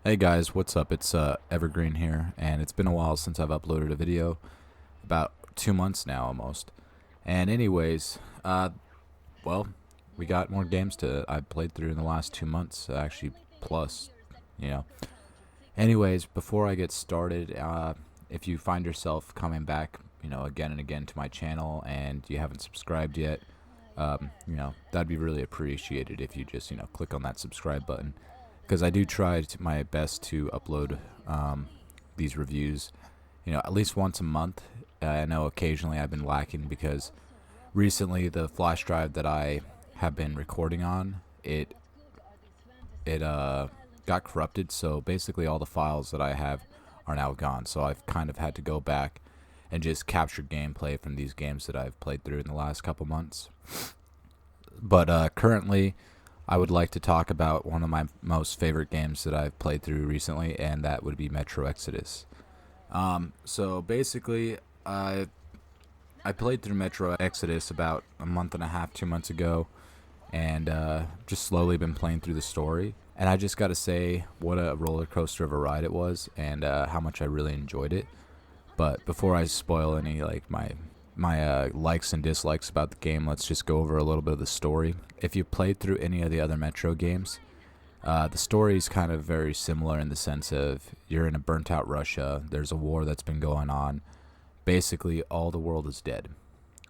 Hey guys, what's up? It's Evergreen here, and it's been a while since I've uploaded a video, about 2 months now almost. And anyways, well, we got more games I played through in the last 2 months, actually plus, you know. Anyways, before I get started, if you find yourself coming back, again and again to my channel, and you haven't subscribed yet, that'd be really appreciated if you just, click on that subscribe button because I do try my best to upload these reviews, at least once a month. I know occasionally I've been lacking because recently the flash drive that I have been recording on it got corrupted. So basically, all the files that I have are now gone. So I've kind of had to go back and just capture gameplay from these games that I've played through in the last couple months. But currently, I would like to talk about one of my most favorite games that I've played through recently, and that would be Metro Exodus. So basically, I played through Metro Exodus about a month and a half, 2 months ago, and just slowly been playing through the story. And I just got to say what a roller coaster of a ride it was, and how much I really enjoyed it. But before I spoil any like my likes and dislikes about the game, let's just go over a little bit of the story. If you played through any of the other Metro games, the story is kind of very similar in the sense of you're in a burnt out Russia. There's a war that's been going on. Basically, all the world is dead.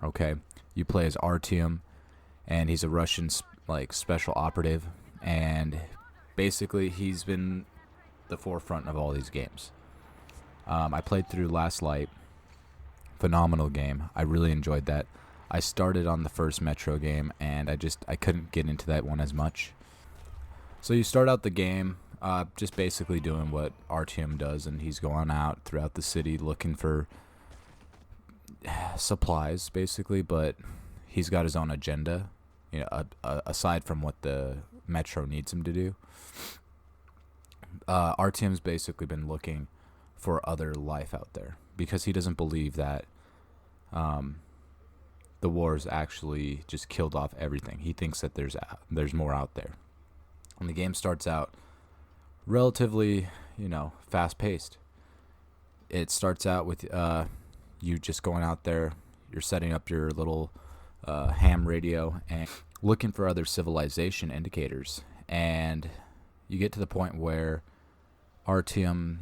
Okay, you play as Artyom, and he's a Russian special operative, and basically he's been the forefront of all these games. I played through Last Light. Phenomenal game. I really enjoyed that. I started on the first Metro game, and I couldn't get into that one as much. So you start out the game just basically doing what Artyom does, and he's going out throughout the city looking for supplies, basically, but he's got his own agenda, aside from what the Metro needs him to do. Artyom's basically been looking for other life out there because he doesn't believe that the war's actually just killed off everything. He thinks that there's more out there. And the game starts out relatively, fast-paced. It starts out with you just going out there. You're setting up your little ham radio and looking for other civilization indicators. And you get to the point where Artyom,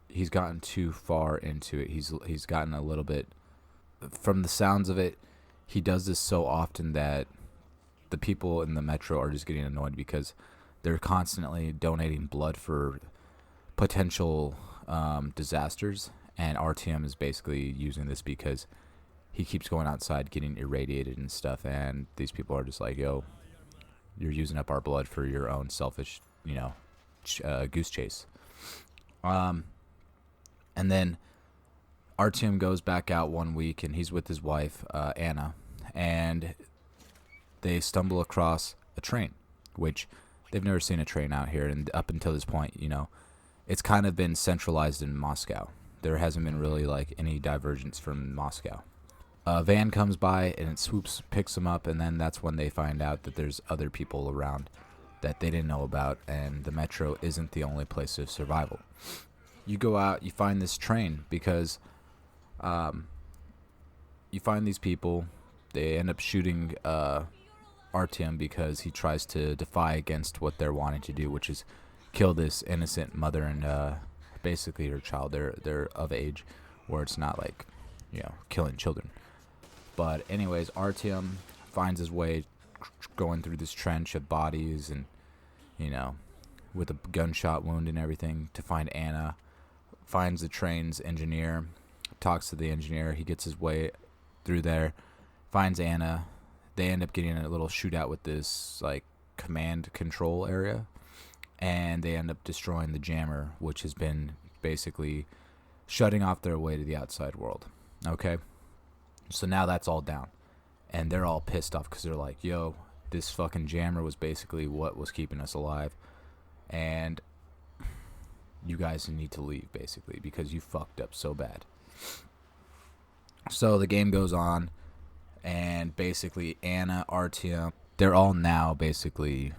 he's gotten too far into it. He's gotten a little bit, from the sounds of it, he does this so often that the people in the Metro are just getting annoyed because they're constantly donating blood for potential disasters, and Artyom is basically using this because he keeps going outside getting irradiated and stuff, and these people are just like, yo, you're using up our blood for your own selfish, goose chase. And then Artyom goes back out one week, and he's with his wife, Anna, and they stumble across a train, which they've never seen a train out here. And up until this point, it's kind of been centralized in Moscow. There hasn't been really any divergence from Moscow. A van comes by, and it picks them up, and then that's when they find out that there's other people around that they didn't know about, and the Metro isn't the only place of survival. You go out, you find this train because you find these people. They end up shooting Artyom because he tries to defy against what they're wanting to do, which is kill this innocent mother and basically her child. They're of age where it's not killing children. But anyways, Artyom finds his way going through this trench of bodies and with a gunshot wound and everything to find Anna. Finds the train's engineer, talks to the engineer. He gets his way through there, finds Anna. They end up getting in a little shootout with this command control area, and they end up destroying the jammer, which has been basically shutting off their way to the outside world. Okay, so now that's all down, and they're all pissed off because they're like, yo, this fucking jammer was basically what was keeping us alive, and you guys need to leave, basically, because you fucked up so bad. So the game goes on, and basically Anna, Artyom, they're all now basically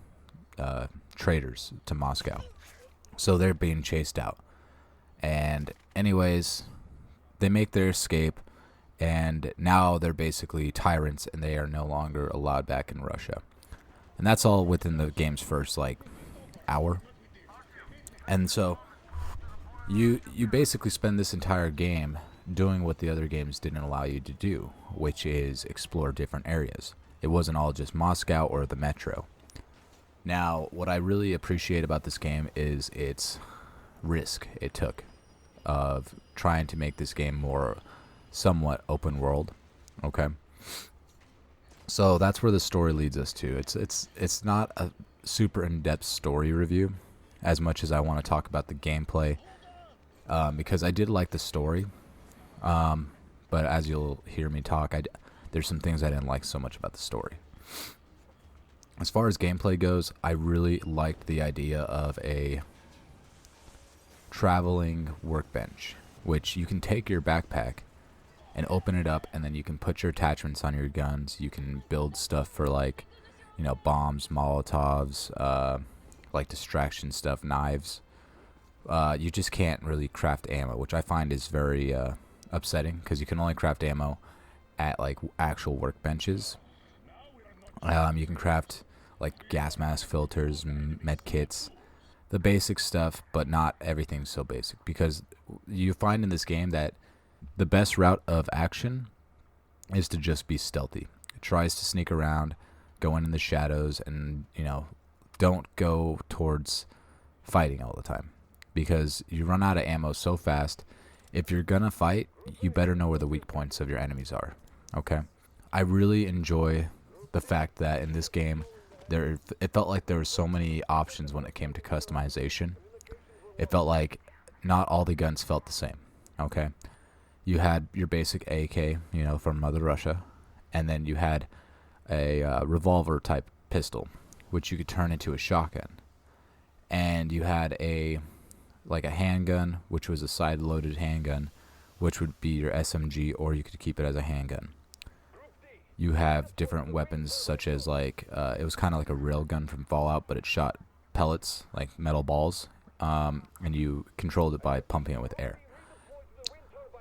traitors to Moscow. So they're being chased out. And anyways, they make their escape, and now they're basically tyrants, and they are no longer allowed back in Russia. And that's all within the game's first like hour. And so you basically spend this entire game doing what the other games didn't allow you to do, which is explore different areas. It wasn't all just Moscow or the metro. Now, what I really appreciate about this game is its risk it took of trying to make this game more somewhat open world. Okay. So that's where the story leads us to. It's not a super in-depth story review as much as I want to talk about the gameplay, because I did like the story, but as you'll hear me talk, there's some things I didn't like so much about the story. As far as gameplay goes, I really liked the idea of a traveling workbench, which you can take your backpack and open it up, and then you can put your attachments on your guns. You can build stuff for like, bombs, Molotovs, like distraction stuff, knives. You just can't really craft ammo, which I find is very upsetting, because you can only craft ammo at like actual workbenches. You can craft like gas mask filters, med kits, the basic stuff, but not everything's so basic, because you find in this game that the best route of action is to just be stealthy. It tries to sneak around, go in the shadows, and don't go towards fighting all the time, because you run out of ammo so fast. If you're gonna fight, you better know where the weak points of your enemies are. Okay, I really enjoy the fact that in this game it felt like there were so many options when it came to customization. It felt like not all the guns felt the same. Okay, you had your basic AK, from Mother Russia, and then you had a revolver type pistol, which you could turn into a shotgun, and you had a handgun, which was a side-loaded handgun, which would be your SMG, or you could keep it as a handgun. You have different weapons, such as it was kind of like a railgun from Fallout, but it shot pellets, like metal balls, and you controlled it by pumping it with air.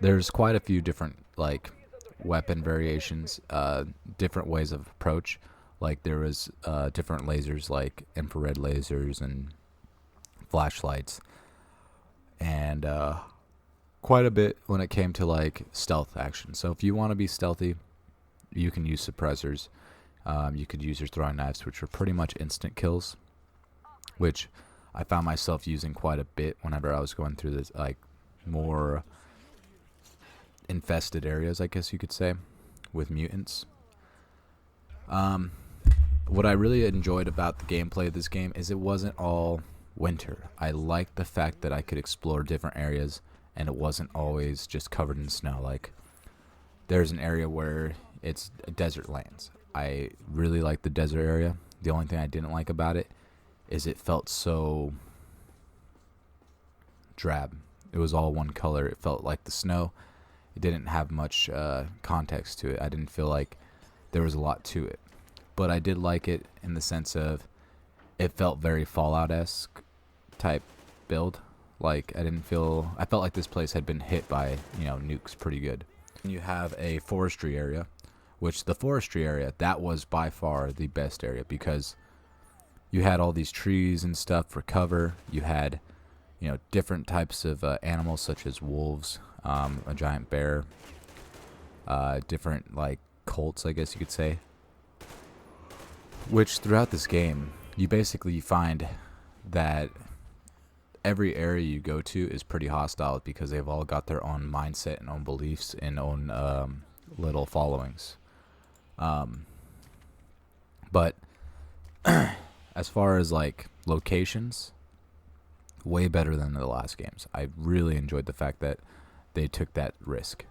There's quite a few different weapon variations, different ways of approach. Like there was different lasers, like infrared lasers and flashlights, and quite a bit when it came to stealth action. So if you want to be stealthy, you can use suppressors. You could use your throwing knives, which were pretty much instant kills, which I found myself using quite a bit whenever I was going through this more infested areas, I guess you could say, with mutants. What I really enjoyed about the gameplay of this game is it wasn't all winter. I liked the fact that I could explore different areas, and it wasn't always just covered in snow. Like there's an area where it's desert lands. I really like the desert area. The only thing I didn't like about it is it felt so drab. It was all one color. It felt like the snow. It didn't have much context to it. I didn't feel like there was a lot to it. But I did like it in the sense of it felt very Fallout-esque type build. I felt like this place had been hit by, nukes pretty good. You have a forestry area, which the forestry area, that was by far the best area, because you had all these trees and stuff for cover. You had, different types of animals, such as wolves, a giant bear, different colts, I guess you could say. Which throughout this game, you basically find that every area you go to is pretty hostile, because they've all got their own mindset and own beliefs and own little followings. But as far as locations, way better than the last games. I really enjoyed the fact that they took that risk.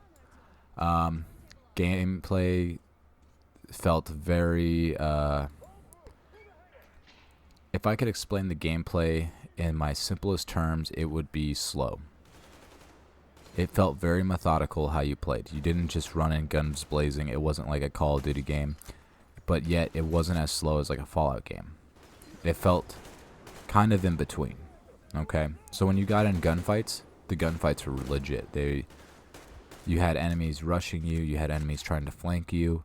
Gameplay felt very if I could explain the gameplay in my simplest terms, it would be slow. It felt very methodical how you played. You didn't just run in guns blazing. It wasn't like a Call of Duty game, but yet it wasn't as slow as a Fallout game. It felt kind of in between. Okay, so when you got in gunfights, the gunfights were legit. You had enemies rushing you. You had enemies trying to flank you.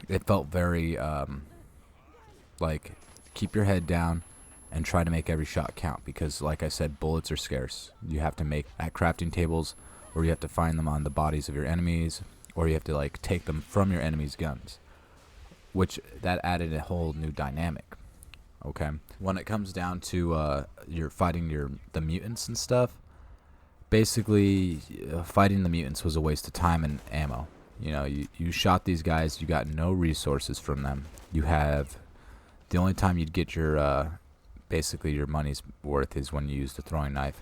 It felt very like keep your head down and try to make every shot count, because like I said, bullets are scarce. You have to make at crafting tables, or you have to find them on the bodies of your enemies, or you have to like take them from your enemies' guns, which that added a whole new dynamic. Okay, when it comes down to you're fighting the mutants and stuff, basically fighting the mutants was a waste of time and ammo. You know, you shot these guys, you got no resources from them. You have the only time you'd get your basically your money's worth is when you use the throwing knife,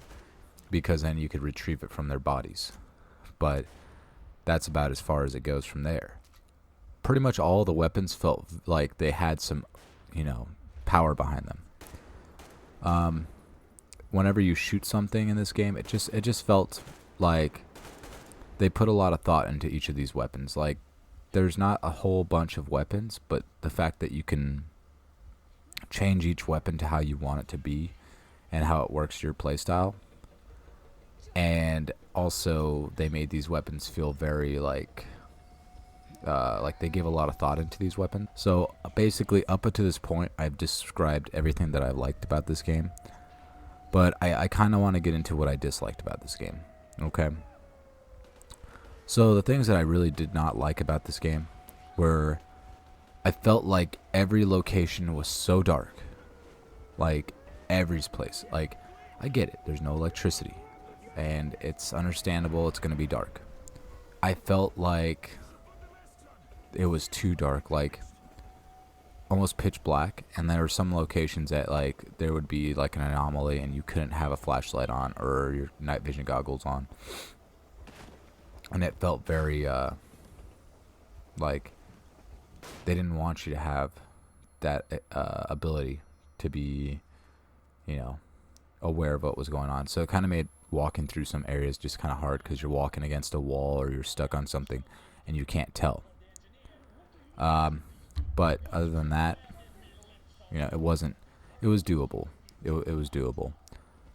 because then you could retrieve it from their bodies. But that's about as far as it goes from there. Pretty much all the weapons felt like they had some, power behind them. Whenever you shoot something in this game, it just felt like they put a lot of thought into each of these weapons. Like, there's not a whole bunch of weapons, but the fact that you can change each weapon to how you want it to be and how it works your playstyle. And also, they made these weapons feel very like they give a lot of thought into these weapons. So basically, up to this point, I've described everything that I liked about this game. But I kind of want to get into what I disliked about this game. Okay. So the things that I really did not like about this game were, I felt like every location was so dark. Like, every place. Like, I get it. There's no electricity. And it's understandable. It's going to be dark. I felt like it was too dark. Like, almost pitch black. And there were some locations that, like, there would be, like, an anomaly and you couldn't have a flashlight on or your night vision goggles on. And it felt very, like, they didn't want you to have that ability to be, aware of what was going on. So it kind of made walking through some areas just kind of hard, because you're walking against a wall or you're stuck on something and you can't tell. But other than that, it was doable. It was doable.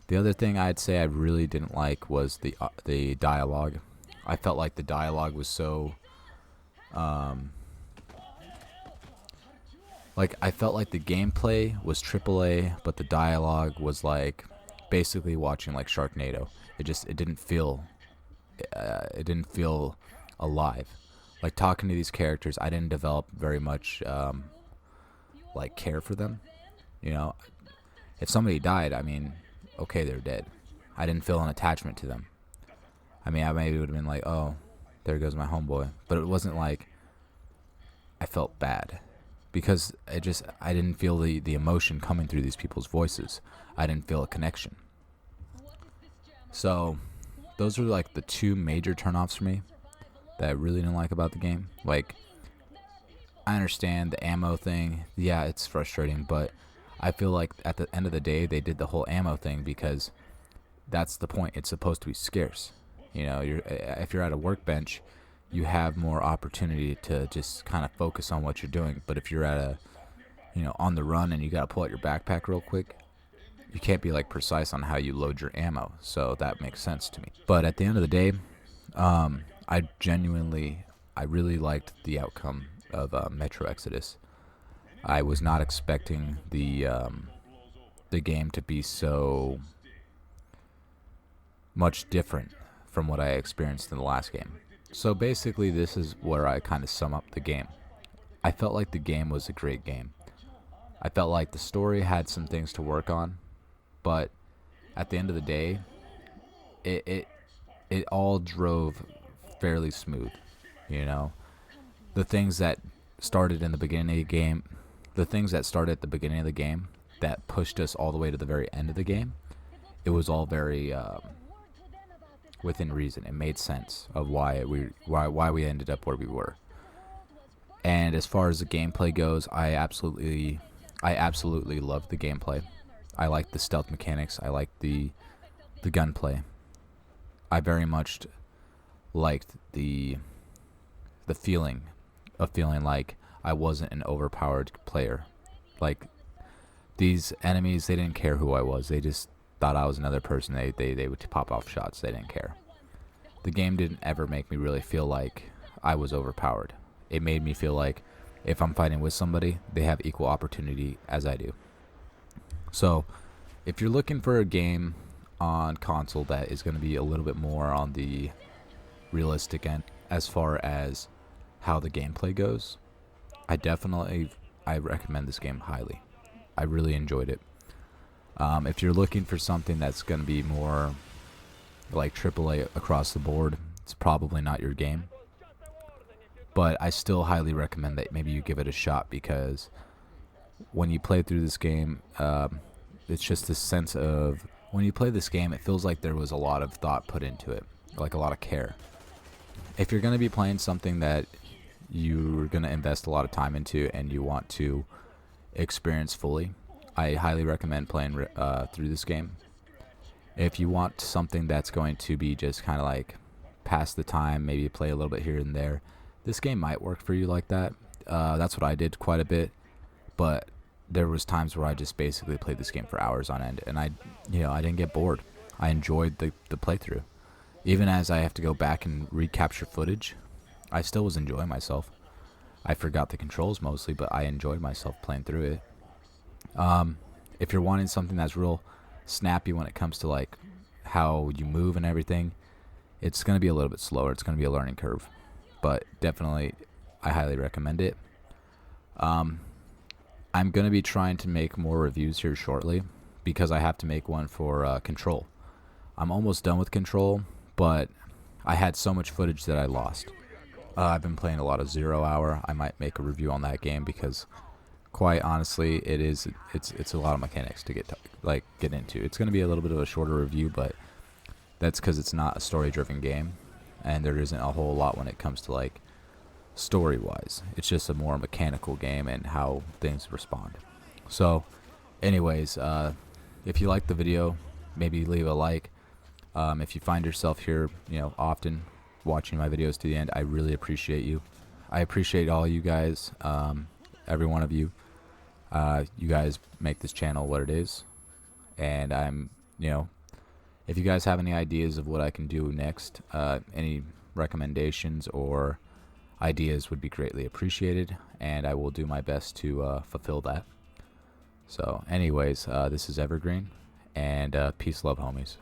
The other thing I'd say I really didn't like was the dialogue. I felt like the dialogue was so, like, I felt like the gameplay was AAA, but the dialogue was like basically watching like Sharknado. It didn't feel alive. Like, talking to these characters, I didn't develop very much like care for them. If somebody died, I mean, okay, they're dead. I didn't feel an attachment to them. I mean, I maybe would have been like, oh, there goes my homeboy. But it wasn't like I felt bad, because I didn't feel the emotion coming through these people's voices. I didn't feel a connection. So those are like the two major turnoffs for me that I really didn't like about the game. Like, I understand the ammo thing. Yeah, it's frustrating, but I feel like at the end of the day, they did the whole ammo thing because that's the point. It's supposed to be scarce. If you're at a workbench, you have more opportunity to just kind of focus on what you're doing. But if you're at on the run and you got to pull out your backpack real quick, you can't be like precise on how you load your ammo. So that makes sense to me. But at the end of the day, I really liked the outcome of Metro Exodus. I was not expecting the game to be so much different from what I experienced in the last game. So basically, this is where I kind of sum up the game. I felt like the game was a great game. I felt like the story had some things to work on, but at the end of the day, it all drove fairly smooth. The things that started in the beginning of the game, that pushed us all the way to the very end of the game, it was all very within reason. It made sense of why we ended up where we were. And as far as the gameplay goes, I absolutely loved the gameplay. I liked the stealth mechanics. I liked the gunplay. I very much liked the feeling of feeling like I wasn't an overpowered player. Like, These enemies, they didn't care who I was. They just thought I was another person. They would pop off shots. They didn't care. The game didn't ever make me really feel like I was overpowered. It made me feel like if I'm fighting with somebody, they have equal opportunity as I do. So if you're looking for a game on console that is going to be a little bit more on the realistic end as far as how the gameplay goes, I recommend this game highly. I really enjoyed it. If you're looking for something that's going to be more like AAA across the board, it's probably not your game. But I still highly recommend that maybe you give it a shot, because when you play through this game, it's just this sense of, when you play this game, it feels like there was a lot of thought put into it, like a lot of care. If you're going to be playing something that you're going to invest a lot of time into and you want to experience fully, I highly recommend playing through this game. If you want something that's going to be just kind of like pass the time, maybe play a little bit here and there, this game might work for you like that. That's what I did quite a bit, but there was times where I just basically played this game for hours on end, and I didn't get bored. I enjoyed the playthrough. Even as I have to go back and recapture footage, I still was enjoying myself. I forgot the controls mostly, but I enjoyed myself playing through it. If you're wanting something that's real snappy when it comes to like how you move and everything, it's going to be a little bit slower. It's going to be a learning curve, but definitely I highly recommend it. I'm going to be trying to make more reviews here shortly, because I have to make one for Control. I'm almost done with Control, but I had so much footage that I lost. I've been playing a lot of 0 Hour. I might make a review on that game, because quite honestly, it's a lot of mechanics to get into. It's going to be a little bit of a shorter review, but that's because it's not a story-driven game, and there isn't a whole lot when it comes to like story-wise. It's just a more mechanical game and how things respond. So, anyways, if you like the video, maybe leave a like. If you find yourself here, often watching my videos to the end, I really appreciate you. I appreciate all you guys, every one of you. You guys make this channel what it is, and if you guys have any ideas of what I can do next, any recommendations or ideas would be greatly appreciated, and I will do my best to fulfill that. So anyways, this is Evergreen, and peace, love, homies.